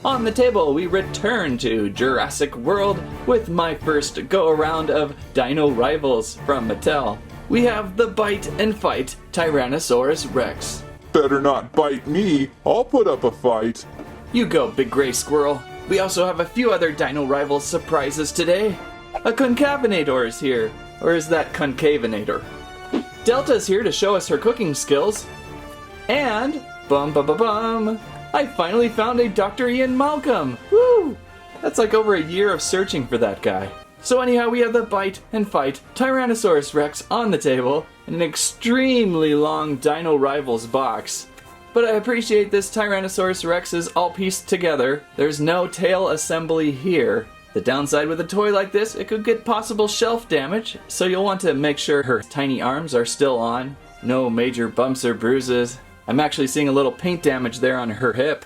On the table, we return to Jurassic World with my first go-around of Dino Rivals from Mattel. We have the Bite and Fight Tyrannosaurus Rex. Better not bite me, I'll put up a fight. You go, big gray squirrel. We also have a few other Dino Rivals surprises today. A Concavenator is here. Or is that Concavenator? Delta's here to show us her cooking skills. And, bum bum bum bum, I finally found a Dr. Ian Malcolm! Woo! That's like over a year of searching for that guy. So anyhow, we have the Bite and Fight Tyrannosaurus Rex on the table, and an extremely long Dino Rivals box. But I appreciate this Tyrannosaurus Rex is all pieced together. There's no tail assembly here. The downside with a toy like this, it could get possible shelf damage, so you'll want to make sure her tiny arms are still on. No major bumps or bruises. I'm actually seeing a little paint damage there on her hip.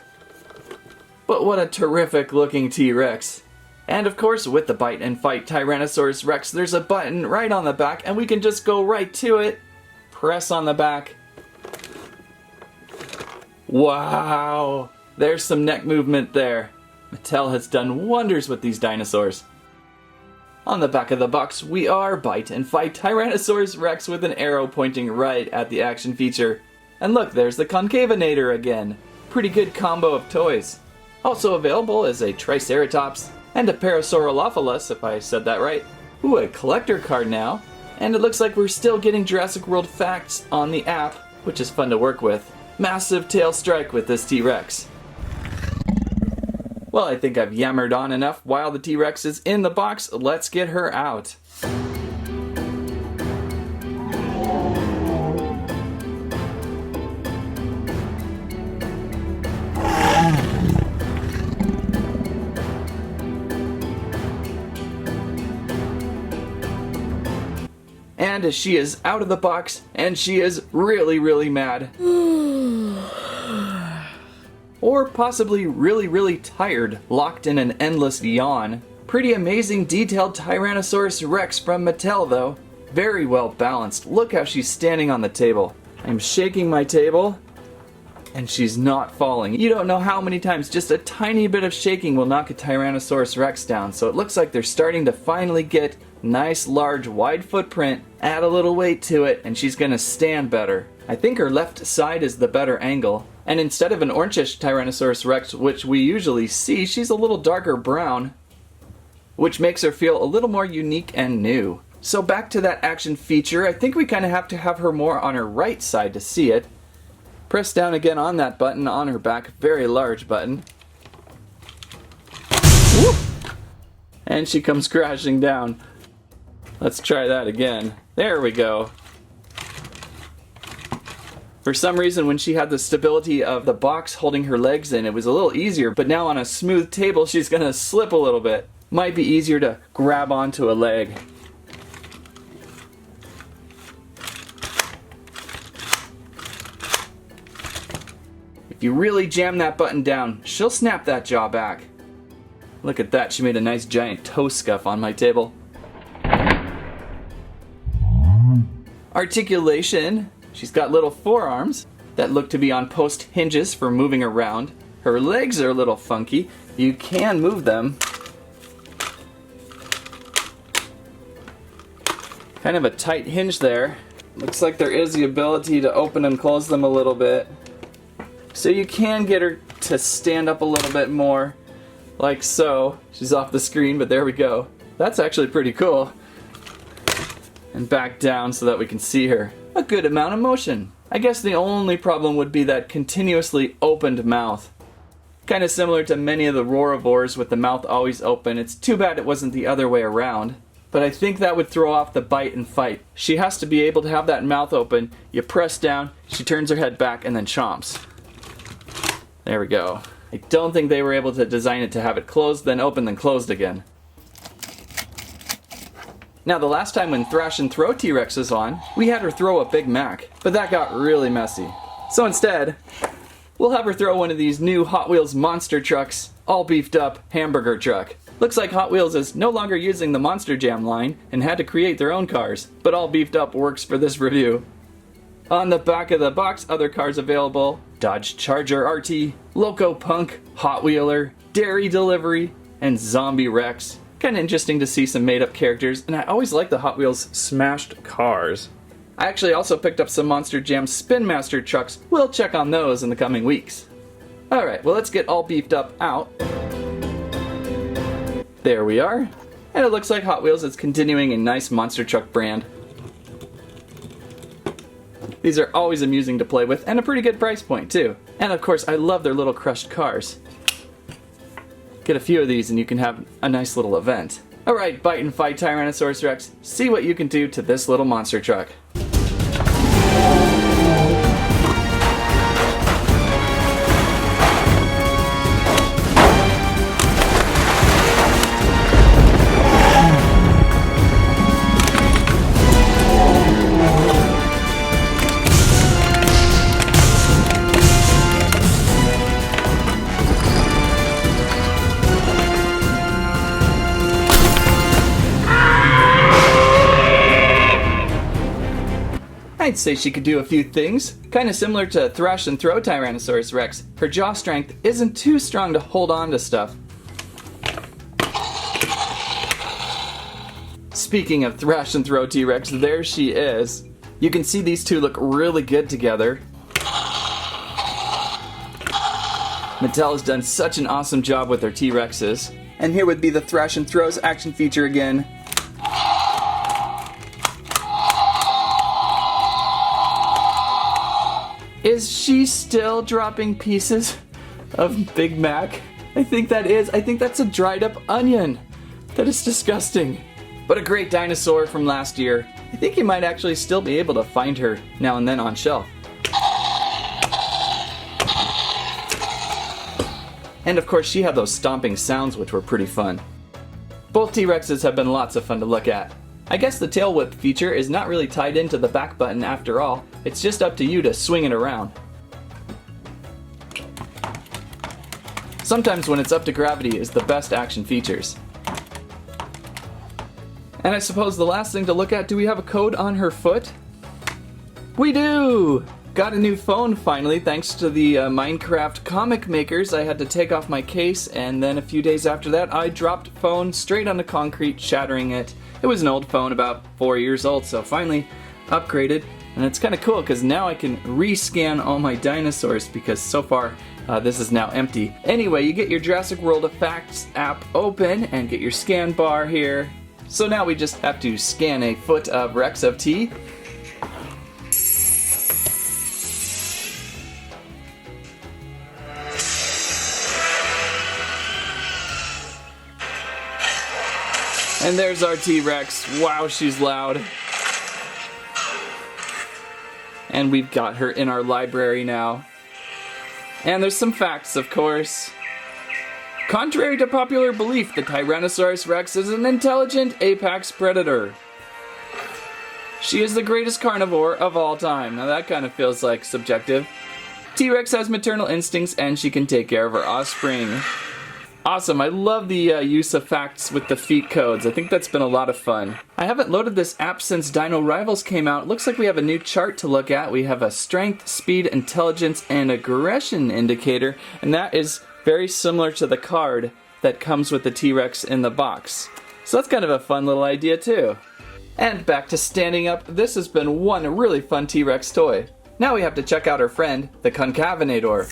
But what a terrific looking T-Rex. And of course, with the Bite and Fight Tyrannosaurus Rex, there's a button right on the back, and we can just go right to it. Press on the back. Wow! There's some neck movement there. Mattel has done wonders with these dinosaurs. On the back of the box, we are Bite and Fight Tyrannosaurus Rex with an arrow pointing right at the action feature. And look, there's the Concavenator again. Pretty good combo of toys. Also available is a Triceratops and a Parasaurolophilus, if I said that right. Ooh, a collector card now. And it looks like we're still getting Jurassic World Facts on the app, which is fun to work with. Massive tail strike with this T-Rex. Well, I think I've yammered on enough. While the T-Rex is in the box, let's get her out. And she is out of the box, and she is really, really mad. Or possibly really, really tired, locked in an endless yawn. Pretty amazing detailed Tyrannosaurus Rex from Mattel though. Very well balanced. Look how she's standing on the table. I'm shaking my table, and she's not falling. You don't know how many times just a tiny bit of shaking will knock a Tyrannosaurus Rex down, so it looks like they're starting to finally get nice, large, wide footprint, add a little weight to it, and she's gonna stand better. I think her left side is the better angle. And instead of an orangish Tyrannosaurus Rex, which we usually see, she's a little darker brown, which makes her feel a little more unique and new. So back to that action feature, I think we kind of have to have her more on her right side to see it. Press down again on that button on her back, very large button. Whoop! And she comes crashing down. Let's try that again. There we go. For some reason, when she had the stability of the box holding her legs in, it was a little easier, but now on a smooth table, she's gonna slip a little bit. Might be easier to grab onto a leg. If you really jam that button down, she'll snap that jaw back. Look at that, she made a nice giant toe scuff on my table. Articulation. She's got little forearms that look to be on post hinges for moving around. Her legs are a little funky. You can move them. Kind of a tight hinge there. Looks like there is the ability to open and close them a little bit. So you can get her to stand up a little bit more, like so. She's off the screen, but there we go. That's actually pretty cool. And back down so that we can see her. A good amount of motion. I guess the only problem would be that continuously opened mouth. Kind of similar to many of the Roarivores with the mouth always open. It's too bad it wasn't the other way around. But I think that would throw off the Bite and Fight. She has to be able to have that mouth open. You press down, she turns her head back and then chomps. There we go. I don't think they were able to design it to have it closed, then open, then closed again. Now, the last time when Thrash and Throw T-Rex was on, we had her throw a Big Mac, but that got really messy. So instead, we'll have her throw one of these new Hot Wheels monster trucks, all beefed up hamburger truck. Looks like Hot Wheels is no longer using the Monster Jam line and had to create their own cars, but all beefed up works for this review. On the back of the box, other cars available Dodge Charger RT, Loco Punk, Hot Wheeler, Dairy Delivery, and Zombie Rex. Kinda interesting to see some made up characters, and I always like the Hot Wheels smashed cars. I actually also picked up some Monster Jam Spin Master trucks. We'll check on those in the coming weeks. Alright, well let's get all beefed up out. There we are. And it looks like Hot Wheels is continuing a nice monster truck brand. These are always amusing to play with and a pretty good price point too. And of course I love their little crushed cars. Get a few of these and you can have a nice little event. Alright, bite and fight Tyrannosaurus Rex. See what you can do to this little monster truck. I'd say she could do a few things. Kinda similar to Thrash and Throw Tyrannosaurus Rex. Her jaw strength isn't too strong to hold on to stuff. Speaking of Thrash and Throw T-Rex, there she is. You can see these two look really good together. Mattel has done such an awesome job with their T-Rexes. And here would be the Thrash and Throws action feature again. Is she still dropping pieces of Big Mac? I think that is. I think that's a dried up onion. That is disgusting. But a great dinosaur from last year. I think you might actually still be able to find her now and then on shelf. And of course she had those stomping sounds which were pretty fun. Both T-Rexes have been lots of fun to look at. I guess the tail whip feature is not really tied into the back button after all. It's just up to you to swing it around. Sometimes when it's up to gravity is the best action features. And I suppose the last thing to look at, do we have a code on her foot? We do! Got a new phone finally thanks to the Minecraft comic makers. I had to take off my case and then a few days after that I dropped phone straight on the concrete, shattering it. It was an old phone, about 4 years old, so finally upgraded. And it's kind of cool because now I can rescan all my dinosaurs because so far this is now empty. Anyway, you get your Jurassic World Facts App open and get your scan bar here. So now we just have to scan a foot of Rex of T. And there's our T-Rex. Wow, she's loud. And we've got her in our library now. And there's some facts, of course. Contrary to popular belief, the Tyrannosaurus Rex is an intelligent apex predator. She is the greatest carnivore of all time. Now that kind of feels like subjective. T-Rex has maternal instincts and she can take care of her offspring. Awesome, I love the use of facts with the feet codes. I think that's been a lot of fun. I haven't loaded this app since Dino Rivals came out. It looks like we have a new chart to look at. We have a strength, speed, intelligence, and aggression indicator, and that is very similar to the card that comes with the T-Rex in the box. So that's kind of a fun little idea too. And back to standing up, this has been one really fun T-Rex toy. Now we have to check out our friend, the Concavenator.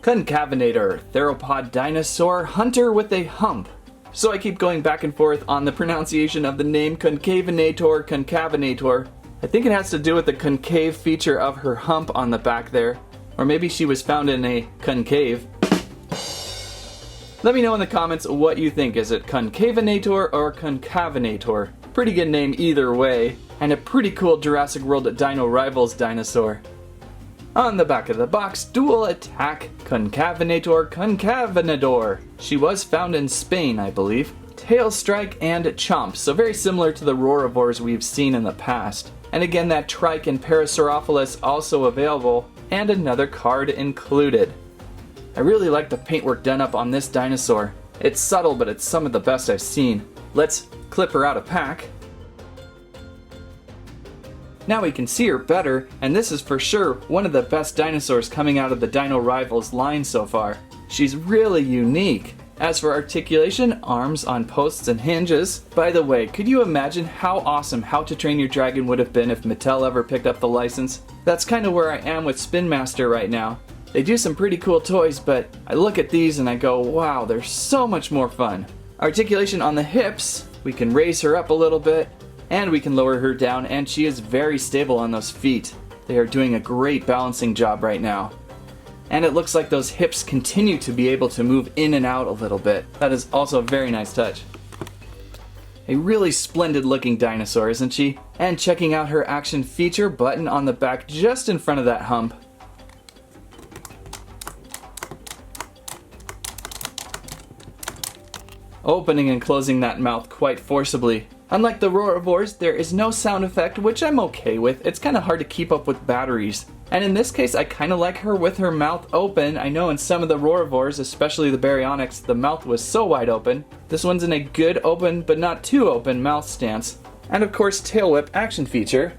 Concavenator, theropod dinosaur hunter with a hump. So I keep going back and forth on the pronunciation of the name Concavenator, Concavenator. I think it has to do with the concave feature of her hump on the back there. Or maybe she was found in a concave. Let me know in the comments what you think. Is it Concavenator or Concavenator? Pretty good name either way. And a pretty cool Jurassic World Dino Rivals dinosaur. On the back of the box, dual attack Concavenator Concavenador. She was found in Spain, I believe. Tail Strike and Chomp, so very similar to the Roarivores we've seen in the past. And again, that Trike and Parasaurophilus also available, and another card included. I really like the paintwork done up on this dinosaur. It's subtle, but it's some of the best I've seen. Let's clip her out of pack. Now we can see her better, and this is for sure one of the best dinosaurs coming out of the Dino Rivals line so far. She's really unique. As for articulation, arms on posts and hinges. By the way, could you imagine how awesome How to Train Your Dragon would have been if Mattel ever picked up the license? That's kind of where I am with Spin Master right now. They do some pretty cool toys, but I look at these and I go, wow, they're so much more fun. Articulation on the hips, we can raise her up a little bit, and we can lower her down, and she is very stable on those feet. They are doing a great balancing job right now. And it looks like those hips continue to be able to move in and out a little bit. That is also a very nice touch. A really splendid looking dinosaur, isn't she? And checking out her action feature button on the back just in front of that hump. Opening and closing that mouth quite forcibly. Unlike the Roarivores, there is no sound effect, which I'm okay with. It's kind of hard to keep up with batteries. And in this case, I kind of like her with her mouth open. I know in some of the Roarivores, especially the Baryonyx, the mouth was so wide open. This one's in a good open, but not too open mouth stance. And of course, tail whip action feature.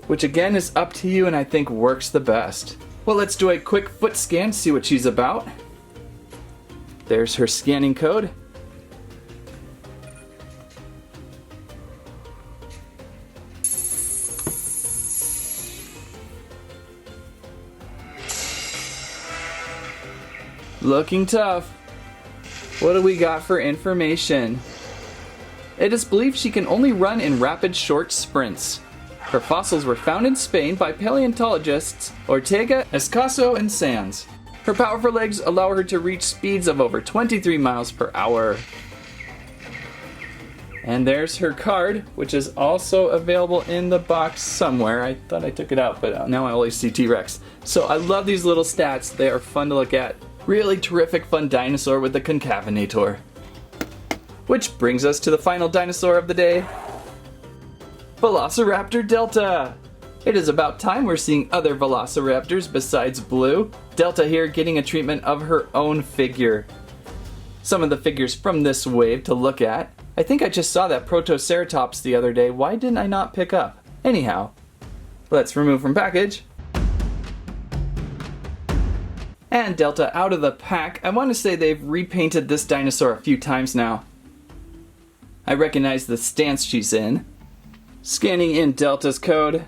Which again is up to you and I think works the best. Well, let's do a quick foot scan, see what she's about. There's her scanning code. Looking tough. What do we got for information? It is believed she can only run in rapid short sprints. Her fossils were found in Spain by paleontologists Ortega, Escaso, and Sanz. Her powerful legs allow her to reach speeds of over 23 miles per hour. And there's her card, which is also available in the box somewhere. I thought I took it out, but now I only see T-Rex. So I love these little stats. They are fun to look at. Really terrific fun dinosaur with the Concavenator. Which brings us to the final dinosaur of the day. Velociraptor Delta! It is about time we're seeing other Velociraptors besides Blue. Delta here getting a treatment of her own figure. Some of the figures from this wave to look at. I think I just saw that Protoceratops the other day. Why didn't I not pick up? Anyhow, let's remove from package. And Delta out of the pack. I want to say they've repainted this dinosaur a few times now. I recognize the stance she's in. Scanning in Delta's code.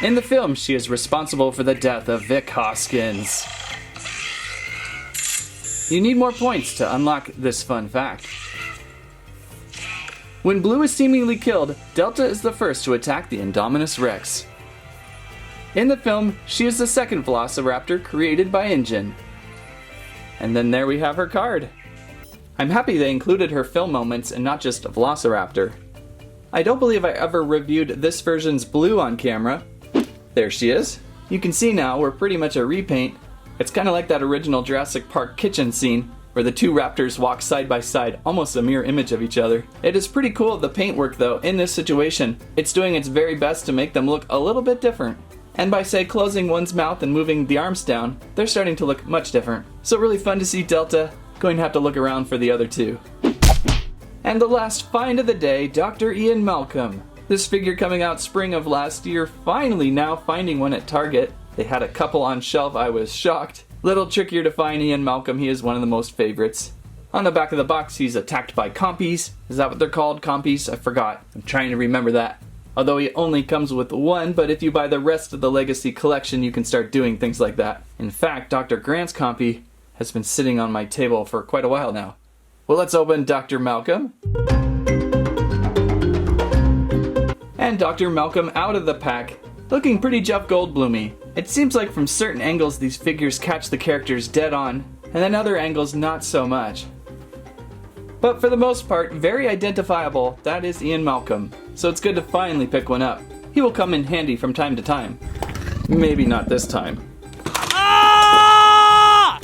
In the film, she is responsible for the death of Vic Hoskins. You need more points to unlock this fun fact. When Blue is seemingly killed, Delta is the first to attack the Indominus Rex. In the film, she is the second Velociraptor created by InGen. And then there we have her card. I'm happy they included her film moments and not just a Velociraptor. I don't believe I ever reviewed this version's Blue on camera. There she is. You can see now we're pretty much a repaint. It's kind of like that original Jurassic Park kitchen scene where the two raptors walk side by side, almost a mirror image of each other. It is pretty cool, the paintwork though, in this situation. It's doing its very best to make them look a little bit different. And by say closing one's mouth and moving the arms down, they're starting to look much different. So really fun to see Delta. Going to have to look around for the other two. And the last find of the day, Dr. Ian Malcolm. This figure coming out spring of last year, finally now finding one at Target. They had a couple on shelf, I was shocked. Little trickier to find Ian Malcolm, he is one of the most favorites. On the back of the box, he's attacked by compies. Is that what they're called, compies? I forgot. I'm trying to remember that. Although he only comes with one, but if you buy the rest of the Legacy collection, you can start doing things like that. In fact, Dr. Grant's compy has been sitting on my table for quite a while now. Well, let's open Dr. Malcolm. And Dr. Malcolm out of the pack, looking pretty Jeff Goldblum-y. It seems like from certain angles these figures catch the characters dead on, and then other angles not so much. But for the most part, very identifiable, that is Ian Malcolm. So it's good to finally pick one up. He will come in handy from time to time. Maybe not this time. Ah!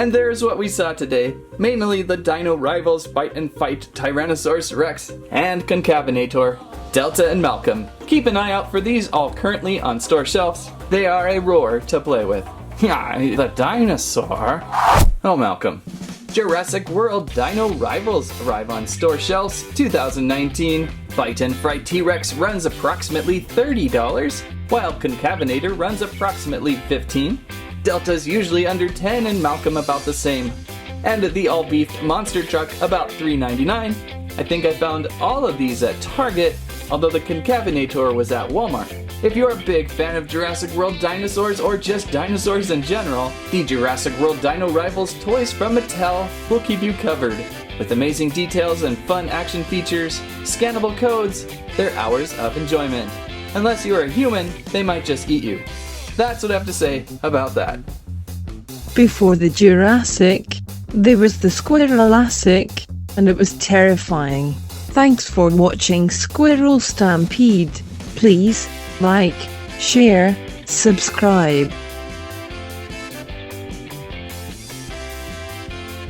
And there's what we saw today, mainly the Dino Rivals Fight and Fight Tyrannosaurus Rex and Concavenator, Delta and Malcolm. Keep an eye out for these, all currently on store shelves. They are a roar to play with. The dinosaur. Oh, Malcolm. Jurassic World Dino Rivals arrive on store shelves 2019. Fight and Fright T-Rex runs approximately $30, while Concavenator runs approximately $15. Delta's usually under $10 and Malcolm about the same. And the all-beefed monster truck about $3.99. I think I found all of these at Target, although the Concavenator was at Walmart. If you're a big fan of Jurassic World dinosaurs or just dinosaurs in general, the Jurassic World Dino Rivals toys from Mattel will keep you covered. With amazing details and fun action features, scannable codes, they're hours of enjoyment. Unless you're a human, they might just eat you. That's what I have to say about that. Before the Jurassic, there was the Squirrel-Stampede, and it was terrifying. Thanks for watching Squirrel Stampede. Please like, share, subscribe.